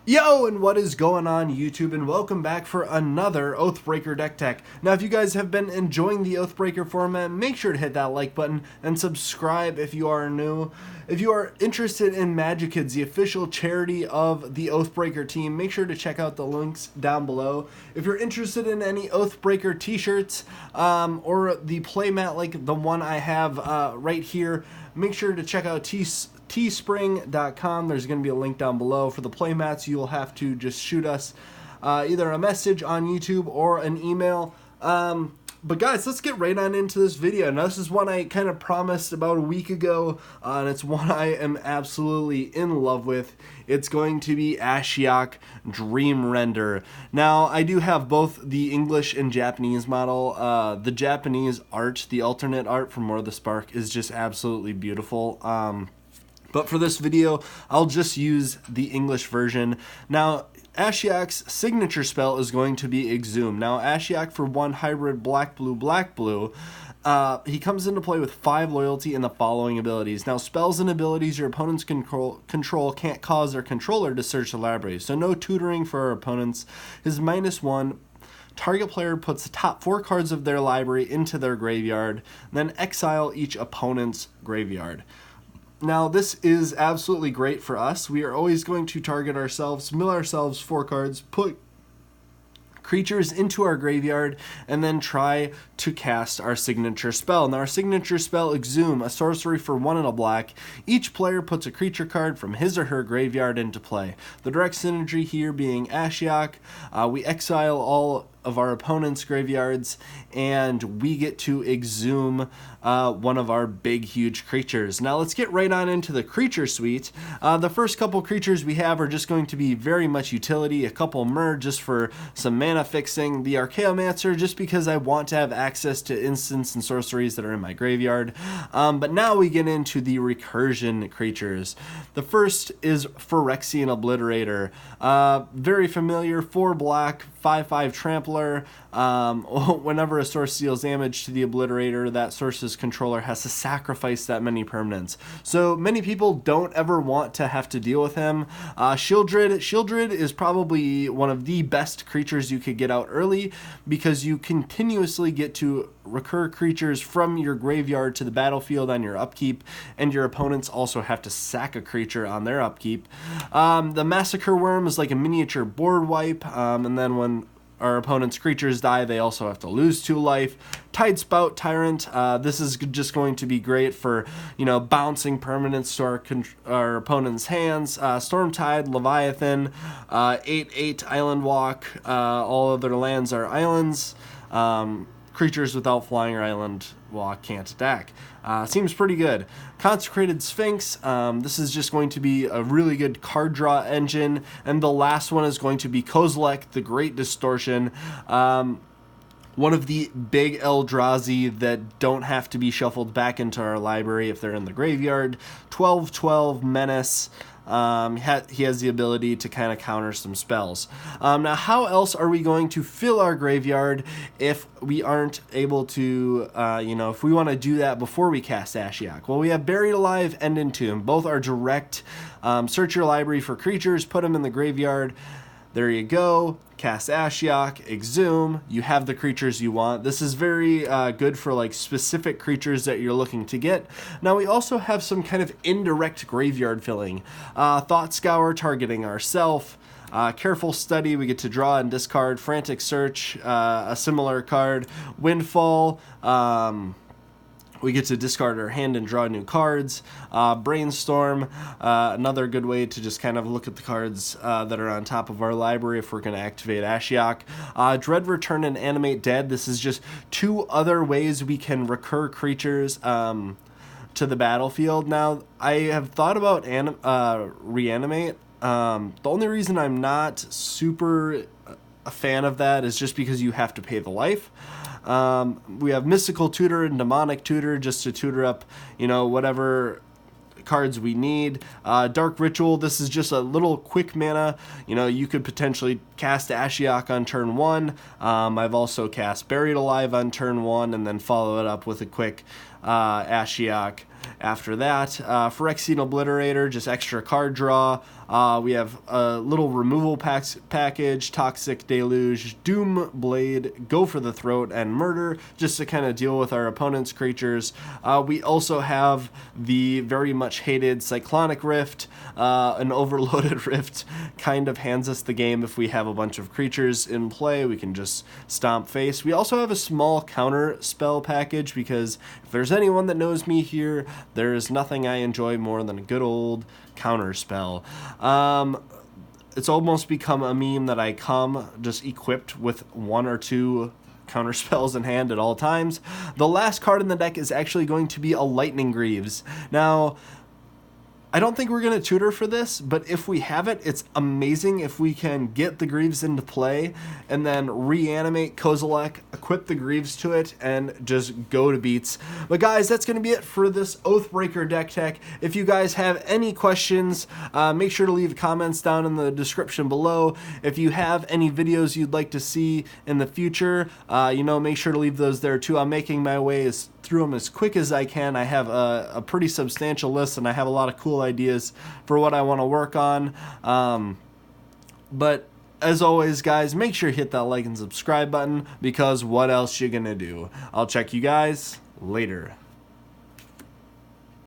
Yo, and what is going on YouTube, and welcome back for another Oathbreaker Deck Tech. Now, if you guys have been enjoying the Oathbreaker format, make sure to hit that like button and subscribe if you are new. If you are interested in MagiKids, the official charity of the Oathbreaker team, make sure to check out the links down below. If you're interested in any Oathbreaker t-shirts or the playmat like the one I have right here, make sure to check out teespring.com. There's going to be a link down below. For the playmats, you'll have to just shoot us either a message on YouTube or an email. But guys, let's get right on into this video. Now, this is one I kind of promised about a week ago, and it's one I am absolutely in love with. It's going to be Ashiok Dream Render. Now, I do have both the English and Japanese model. The Japanese art, the alternate art from More the Spark, is just absolutely beautiful. But for this video, I'll just use the English version. Now, Ashiok's signature spell is going to be Exhume. Now, Ashiok for 1 hybrid black-blue, he comes into play with 5 loyalty and the following abilities. Now, spells and abilities your opponent's control can't cause their controller to search the library. So no tutoring for our opponents. His -1, target player puts the top 4 cards of their library into their graveyard, then exile each opponent's graveyard. Now, this is absolutely great for us. We are always going to target ourselves, mill ourselves 4 cards, put creatures into our graveyard, and then try to cast our signature spell. Now, our signature spell, Exhume, a sorcery for 1 and a black. Each player puts a creature card from his or her graveyard into play. The direct synergy here being Ashiok. We exile all of our opponent's graveyards, and we get to exhume one of our big, huge creatures. Now, let's get right on into the creature suite. The first couple creatures we have are just going to be very much utility. A couple merge just for some mana fixing. The Archaeomancer, just because I want to have access to instants and sorceries that are in my graveyard. But now we get into the recursion creatures. The first is Phyrexian Obliterator. Very familiar, 4 black, 5/5 Trampler. Whenever a source deals damage to the Obliterator, that source's controller has to sacrifice that many permanents. So many people don't ever want to have to deal with him. Shieldred is probably one of the best creatures you could get out early, because you continuously get to recur creatures from your graveyard to the battlefield on your upkeep, and your opponents also have to sack a creature on their upkeep. The Massacre Worm is like a miniature board wipe, and then when our opponent's creatures die, they also have to lose 2 life. Tidespout Tyrant, this is just going to be great for, bouncing permanents to our opponent's hands. Stormtide, Leviathan, 8/8 Island Walk, all other lands are islands. Creatures without flying or island walk can't attack. Seems pretty good. Consecrated Sphinx, this is just going to be a really good card draw engine. And the last one is going to be Kozilek, the Great Distortion. One of the big Eldrazi that don't have to be shuffled back into our library if they're in the graveyard. 12/12 Menace. He has the ability to kind of counter some spells. Now, how else are we going to fill our graveyard if we aren't able to, if we want to do that before we cast Ashiok? Well, we have Buried Alive and Entomb. Both are direct. Search your library for creatures, put them in the graveyard. There you go. Cast Ashiok, Exhume, you have the creatures you want. This is very good for like specific creatures that you're looking to get. Now, we also have some kind of indirect graveyard filling. Thought Scour, targeting ourself. Careful Study, we get to draw and discard. Frantic Search, a similar card. Windfall, we get to discard our hand and draw new cards. Brainstorm, another good way to just kind of look at the cards that are on top of our library if we're going to activate Ashiok. Dread Return and Animate Dead. This is just 2 other ways we can recur creatures to the battlefield. Now, I have thought about Reanimate. The only reason I'm not super a fan of that is just because you have to pay the life. We have Mystical Tutor and Demonic Tutor just to tutor up, whatever cards we need. Dark Ritual, this is just a little quick mana. You could potentially cast Ashiok on turn 1. I've also cast Buried Alive on turn 1 and then follow it up with a quick Ashiok after that. Phyrexian Obliterator, just extra card draw. We have a little removal package, Toxic Deluge, Doom Blade, Go for the Throat, and Murder, just to kind of deal with our opponent's creatures. We also have the very much hated Cyclonic Rift. An overloaded Rift kind of hands us the game if we have a bunch of creatures in play. We can just stomp face. We also have a small counter spell package, because if there's anyone that knows me here, there is nothing I enjoy more than a good old counter spell. It's almost become a meme that I come just equipped with 1 or 2 counter spells in hand at all times. The last card in the deck is actually going to be a Lightning Greaves. Now, I don't think we're going to tutor for this, but if we have it, it's amazing if we can get the Greaves into play and then reanimate Kozilek, equip the Greaves to it, and just go to beats. But guys, that's going to be it for this Oathbreaker Deck Tech. If you guys have any questions, make sure to leave comments down in the description below. If you have any videos you'd like to see in the future, make sure to leave those there too. I'm making my way through them as quick as I can. I have a pretty substantial list, and I have a lot of cool ideas for what I want to work on. But as always, guys, make sure to hit that like and subscribe button, because what else you gonna do? I'll check you guys later.